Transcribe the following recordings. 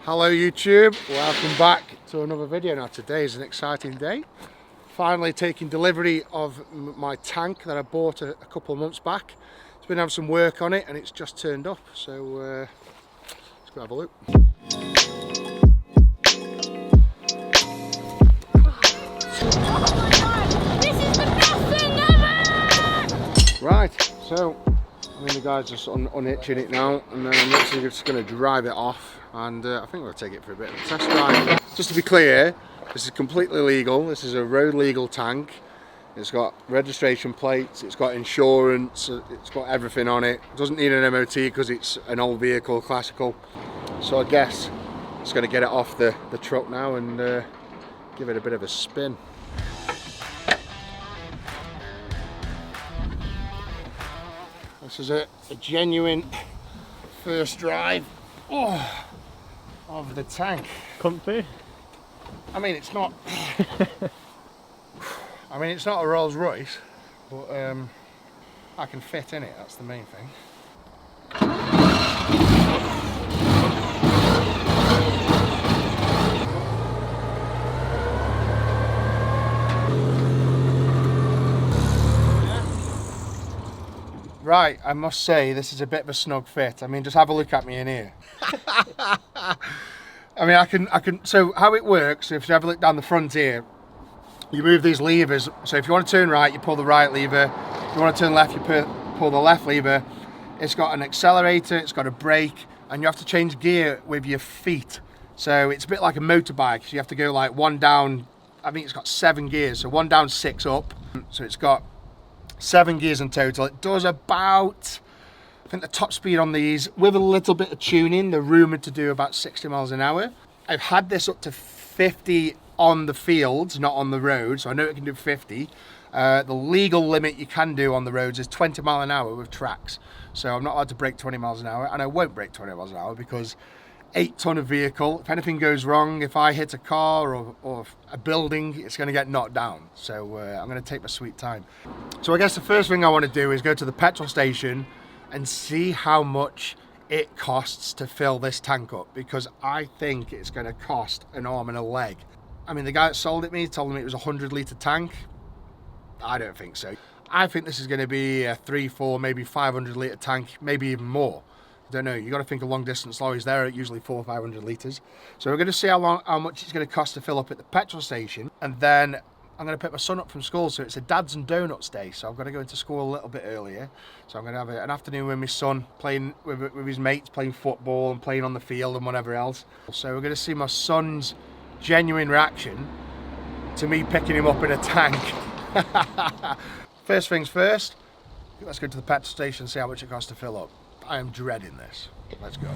Hello YouTube, welcome back to another video. Now today is an exciting day. Finally taking delivery of my tank that I bought a couple of months back. It's been having some work on it and it's just turned up, so let's go have a look. This is the best thing ever! Right, so the guys just unhitching it now, and then I'm literally just going to drive it off, and I think we'll take it for a bit of a test drive. Just to be clear, this is completely legal. This is a road legal tank. It's got registration plates, it's got insurance, it's got everything on it. It doesn't need an MOT because it's an old vehicle, classical. So I guess it's going to get it off the truck now and give it a bit of a spin. This is a genuine first drive of the tank. Comfy? I mean, it's not. I mean, it's not a Rolls Royce, but I can fit in it. That's the main thing. Right, I must say this is a bit of a snug fit. I mean, just have a look at me in here. I mean, I can. So how it works? If you have a look down the front here, you move these levers. So if you want to turn right, you pull the right lever. If you want to turn left, you pull the left lever. It's got an accelerator. It's got a brake, and you have to change gear with your feet. So it's a bit like a motorbike. So you have to go like one down. I think it's got 7 gears. So 1 down, 6 up. So it's got 7 gears in total. It does about, I think the top speed on these, with a little bit of tuning, they're rumoured to do about 60 miles an hour. I've had this up to 50 on the fields, not on the road, so I know it can do 50. The legal limit you can do on the roads is 20 mile an hour with tracks. So I'm not allowed to break 20 miles an hour, and I won't break 20 miles an hour because 8-ton of vehicle, if anything goes wrong, if I hit a car or a building, it's going to get knocked down. So I'm going to take my sweet time. So I guess the first thing I want to do is go to the petrol station and see how much it costs to fill this tank up, because I think it's going to cost an arm and a leg. I mean, the guy that sold it me told me it was a 100-litre tank. I don't think so. I think this is going to be a 3, 4, maybe 500-litre tank, maybe even more. I don't know, you got to think of long distance lorries, they're usually 400 or 500 litres. So we're going to see how much it's going to cost to fill up at the petrol station, and then I'm going to pick my son up from school. So it's a dads and donuts day, so I've got to go into school a little bit earlier. So I'm going to have an afternoon with my son, playing with his mates, playing football and playing on the field and whatever else. So we're going to see my son's genuine reaction to me picking him up in a tank. First things first, let's go to the petrol station and see how much it costs to fill up. I am dreading this. Let's go.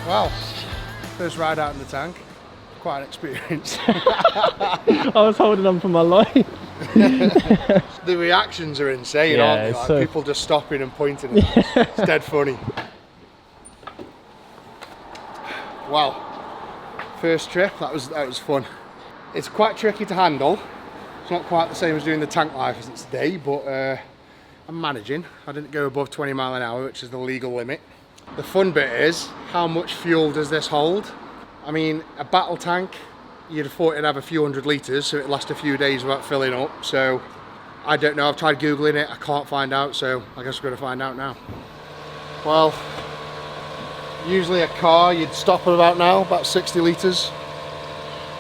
Well, first ride out in the tank, quite an experience. I was holding on for my life. The reactions are insane, aren't they? Like, so... people just stopping and pointing at us. It's dead funny. Well, first trip, that was fun. It's quite tricky to handle. It's not quite the same as doing the tank life as it's today, but I'm managing. I didn't go above 20 mile an hour, which is the legal limit. The fun bit is, how much fuel does this hold? I mean, a battle tank, you'd have thought it'd have a few 100 litres, so it'd last a few days without filling up. So, I don't know, I've tried Googling it, I can't find out, so I guess we're going to find out now. Well, usually a car, you'd stop at about 60 litres.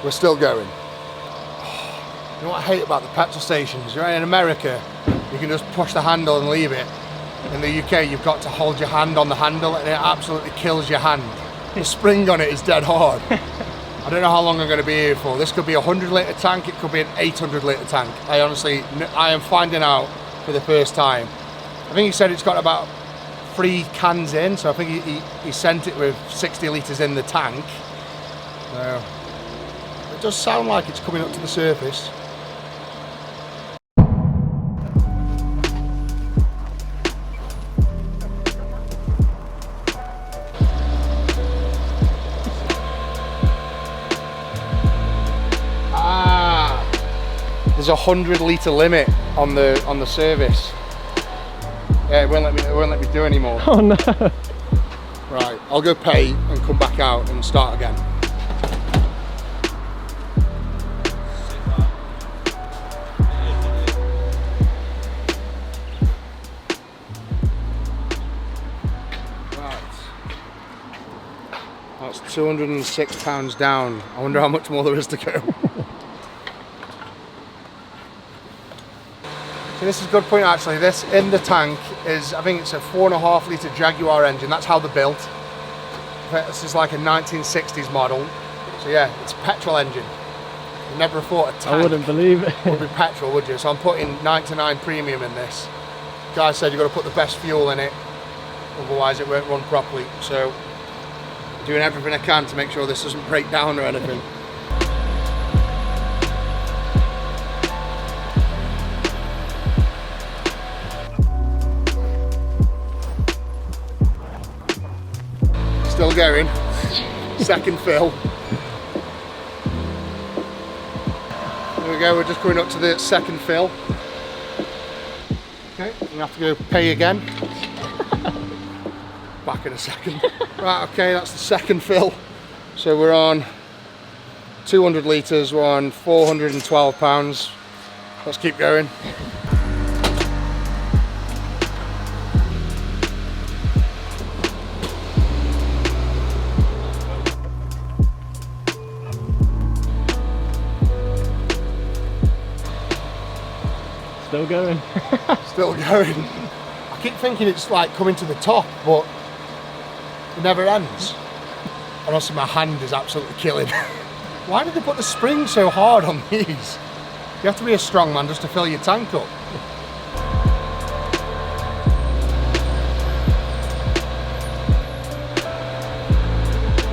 We're still going. You know what I hate about the petrol stations? Right, in America, you can just push the handle and leave it. In the UK, you've got to hold your hand on the handle and it absolutely kills your hand. The spring on it is dead hard. I don't know how long I'm going to be here for. This could be a 100-litre tank, it could be an 800-litre tank. I am finding out for the first time. I think he said it's got about 3 cans in, so I think he sent it with 60 litres in the tank. So it does sound like it's coming up to the surface. There's a 100-litre limit on the service. Yeah, it won't let me do anymore. Oh no. Right, I'll go pay and come back out and start again. Right. That's £206 down. I wonder how much more there is to go. So this is a good point actually. This in the tank is, I think it's a 4.5 litre Jaguar engine. That's how they're built. This is like a 1960s model. So yeah, it's a petrol engine. You never thought a tank I wouldn't believe it. would be petrol, would you? So I'm putting 99 premium in this. The guy said you've got to put the best fuel in it, otherwise it won't run properly. So doing everything I can to make sure this doesn't break down or anything. Still going. Second fill. There we go, we're just coming up to the second fill. Okay, we have to go pay again. Back in a second. Right, okay, that's the second fill. So we're on 200 litres, we're on £412. Let's keep going. Still going. Still going. I keep thinking it's like coming to the top, but it never ends. And also my hand is absolutely killing. Why did they put the spring so hard on these? You have to be a strong man just to fill your tank up.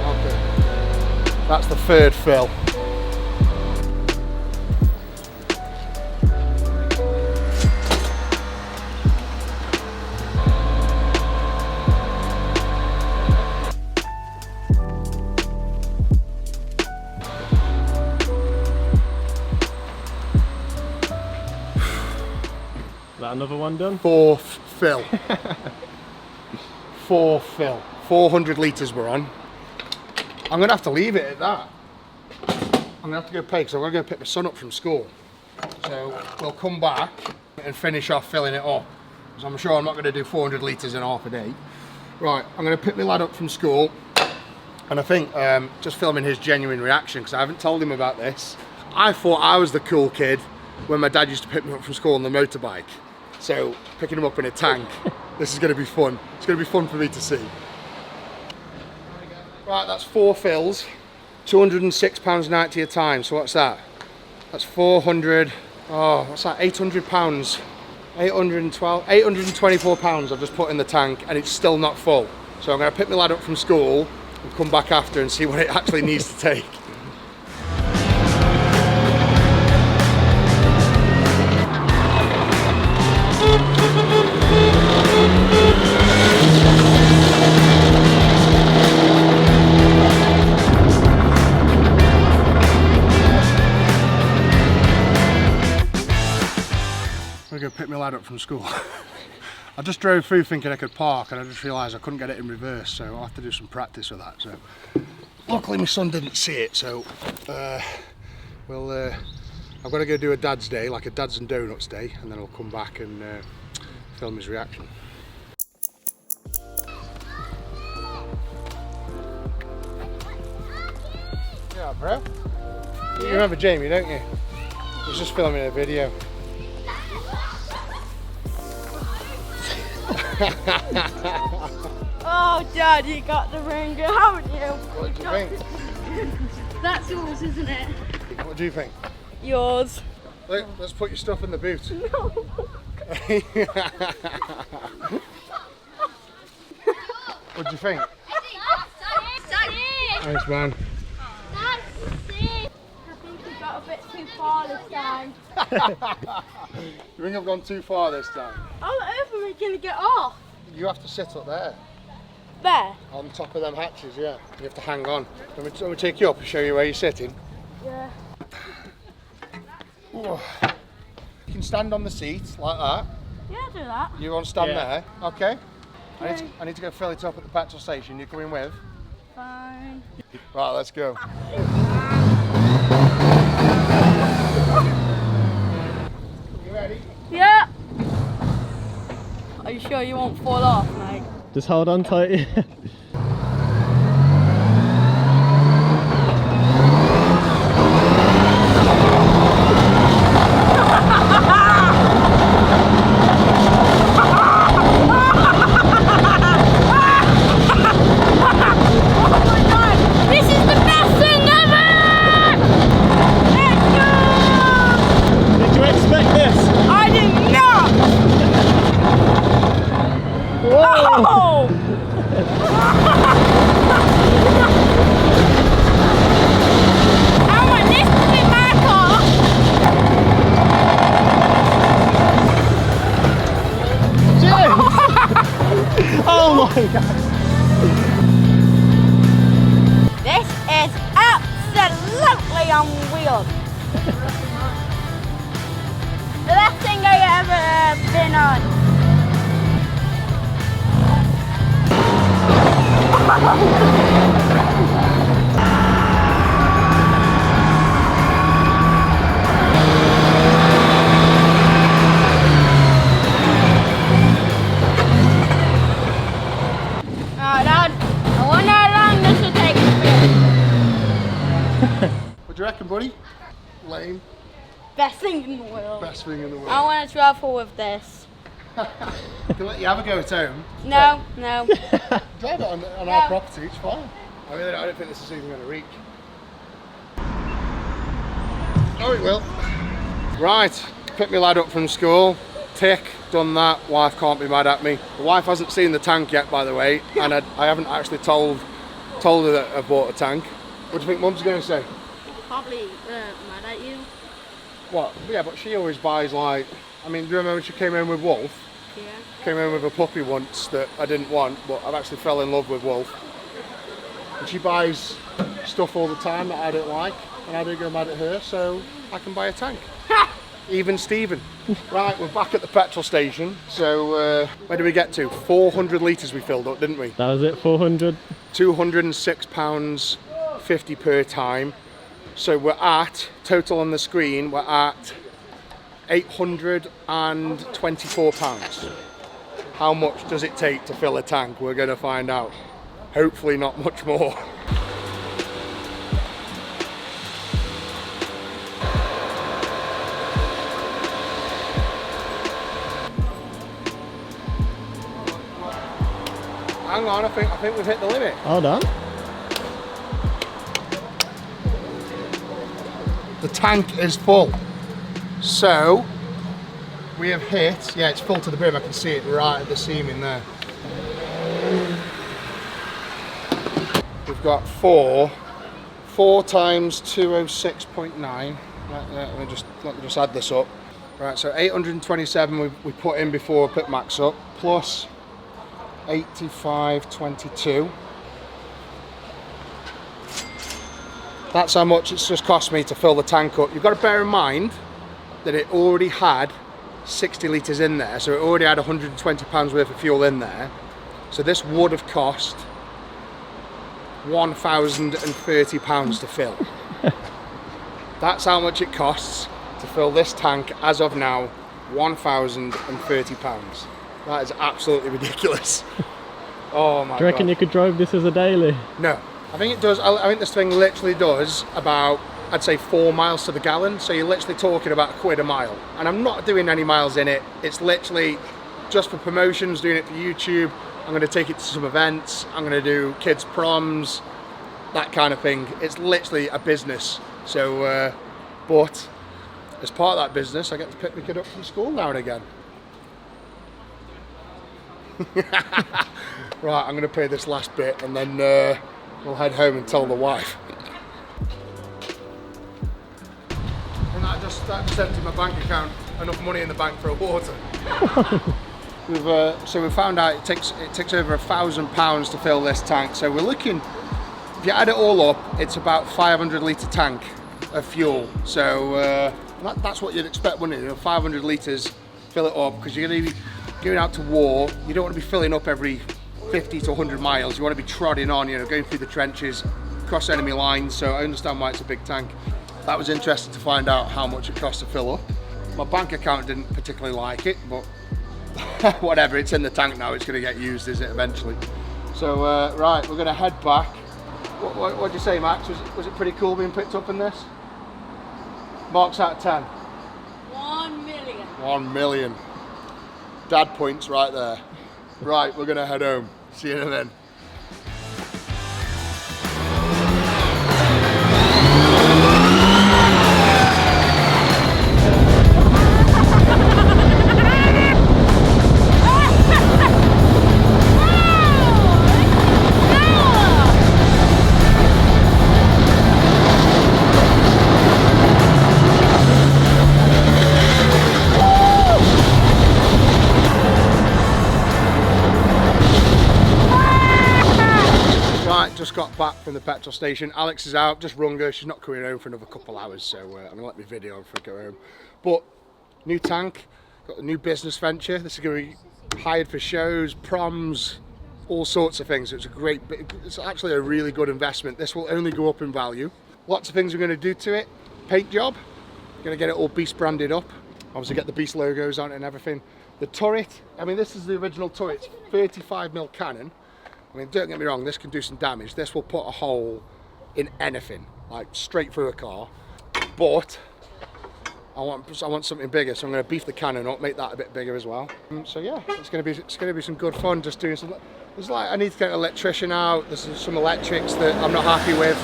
Okay. That's the third fill. Another one done? Fourth fill. Fourth fill. 400 litres we're on. I'm going to have to leave it at that. I'm going to have to go pay because I'm going to go pick my son up from school. So we'll come back and finish off filling it up. Because I'm sure I'm not going to do 400 litres in half a day. Right, I'm going to pick my lad up from school. And I think just filming his genuine reaction because I haven't told him about this. I thought I was the cool kid when my dad used to pick me up from school on the motorbike. So picking him up in a tank, this is going to be fun. It's going to be fun for me to see. Right, that's 4 fills, £206.90 a time. So what's that? That's 400, oh, what's that, £800. £824 I've just put in the tank and it's still not full. So I'm going to pick my lad up from school and come back after and see what it actually needs to take. I'm gonna go pick my lad up from school. I just drove through thinking I could park and I just realised I couldn't get it in reverse, so I'll have to do some practice with that. So luckily my son didn't see it, so I've got to go do a dad's day, like a dads and donuts day, and then I'll come back and film his reaction. Yeah, bro. You remember Jamie, don't you? He was just filming a video. Oh, Dad, you got the ringer, haven't you? What do you think? That's yours, isn't it? What do you think? Yours. Let's put your stuff in the boot. No. What do you think? Daddy! Thanks, man. I think we got a bit too far this time. You think I've gone too far this time? How on earth are we going to get off? You have to sit up there. There? On top of them hatches, yeah. You have to hang on. Let me take you up and show you where you're sitting. Yeah. Ooh. You can stand on the seat like that. Yeah, I'll do that. You want to stand Yeah. there? Okay. Okay. I need to go fill it up at the petrol station. You coming with? Fine. Right, let's go. You ready? Yeah. Are you sure you won't fall off, mate? Just hold on tight. This is the best thing ever! Let's go! Did you expect this? I did not! Whoa! Oh! I want this to be my car! James! Oh my god! This is absolutely unreal. The best thing I ever been on. Alright, Dad. I wonder how long this will take to finish. What do you reckon, buddy? Lame. Best thing in the world. Best thing in the world. I want to travel with this. Can let you have a go at home. No, no. Drive it on No. our property, it's fine. I don't think this is even going to reach. Oh, it will. Right, pick my lad up from school. Tick, done that. Wife can't be mad at me. The wife hasn't seen the tank yet, by the way, and I haven't actually told her that I've bought a tank. What do you think Mum's going to say? Probably mad at you. What? Yeah, but she always buys like. I mean, do you remember when she came in with Wolf? Yeah. Came in with a puppy once that I didn't want, but I've actually fell in love with Wolf. And she buys stuff all the time that I don't like, and I don't go mad at her, so I can buy a tank. Even Stephen. Right, we're back at the petrol station. So where did we get to? 400 litres we filled up, didn't we? That was it, 400? £206.50 per time. So we're at, total on the screen, we're at £824. How much does it take to fill a tank? We're going to find out. Hopefully not much more. Hang on, I think we've hit the limit. Hold on. The tank is full. So we have hit, yeah, it's full to the brim. I can see it right at the seam in there. We've got four times 206.9. Right, let me just add this up. Right, so 827 we put in before I put max up, plus 85.22. That's how much it's just cost me to fill the tank up. You've got to bear in mind that it already had 60 litres in there, so it already had £120 worth of fuel in there. So this would have cost £1,030 to fill. That's how much it costs to fill this tank as of now, £1,030. That is absolutely ridiculous. Oh my god. Do you reckon you could drive this as a daily? No. I think it does. I think this thing literally does about, I'd say 4 miles to the gallon. So you're literally talking about £1 a mile. And I'm not doing any miles in it. It's literally just for promotions, doing it for YouTube. I'm going to take it to some events. I'm going to do kids' proms. that kind of thing. It's literally a business. So, but as part of that business, I get to pick my kid up from school now and again. Right, I'm going to pay this last bit and then we'll head home and tell the wife. And that just emptied my bank account enough money in the bank for a water. So we found out it takes over £1,000 to fill this tank. So we're looking, if you add it all up, it's about 500 litre tank of fuel. So that's what you'd expect, wouldn't it? 500 litres, fill it up, because you're going to be going out to war. You don't want to be filling up every 50 to 100 miles. You want to be trotting on, going through the trenches, cross enemy lines. So I understand why it's a big tank. That was interesting to find out how much it costs to fill up. My bank account didn't particularly like it, but whatever, it's in the tank now, it's going to get used, is it, eventually? So, right, we're going to head back. What'd you say, Max? Was it pretty cool being picked up in this? Marks out of 10? 1 million. 1 million. Dad points right there. Right, we're going to head home. See you in a minute. Just got back from the petrol station. Alex is out, just rung her. She's not coming home for another couple hours, so I'm gonna let me video before I go home. But new tank, got a new business venture. This is gonna be hired for shows, proms, all sorts of things. It's actually a really good investment. This will only go up in value. Lots of things we're gonna do to it. Paint job, gonna get it all Beast branded up. Obviously get the Beast logos on it and everything. The turret, I mean, this is the original turret, 35mm Canon. I mean, don't get me wrong, this can do some damage. This will put a hole in anything, like straight through a car. But I want something bigger, so I'm going to beef the Canon up, make that a bit bigger as well. So yeah, it's going to be some good fun. Just doing some. I need to get an electrician out. There's some electrics that I'm not happy with.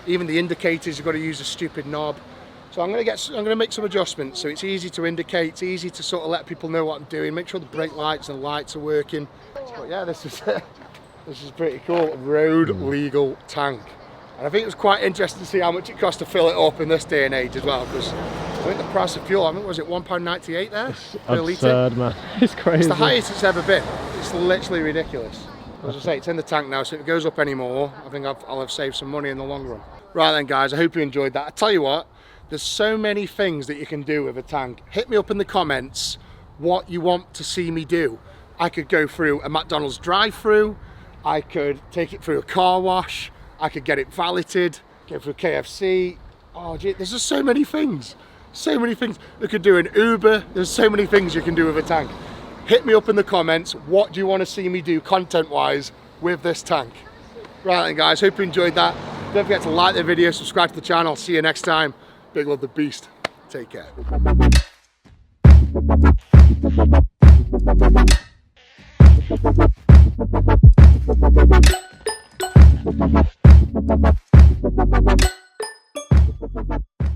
Even the indicators, you've got to use a stupid knob. So I'm going to make some adjustments so it's easy to indicate, it's easy to sort of let people know what I'm doing. Make sure the brake lights and lights are working. But yeah, this is pretty cool. Road legal tank. And I think it was quite interesting to see how much it costs to fill it up in this day and age as well, because I think the price of fuel, was it £1.98 there per litre? Absurd, man. It's crazy. It's the highest it's ever been. It's literally ridiculous. As I say, it's in the tank now, so if it goes up anymore, I think I'll have saved some money in the long run. Right then guys, I hope you enjoyed that. I tell you what, there's so many things that you can do with a tank. Hit me up in the comments what you want to see me do. I could go through a McDonald's drive-through, I could take it through a car wash, I could get it valeted, go through KFC. Oh gee, there's just so many things. So many things. You could do an Uber. There's so many things you can do with a tank. Hit me up in the comments. What do you want to see me do content-wise with this tank? Right then guys, hope you enjoyed that. Don't forget to like the video, subscribe to the channel. See you next time. Big love the Beast. Take care.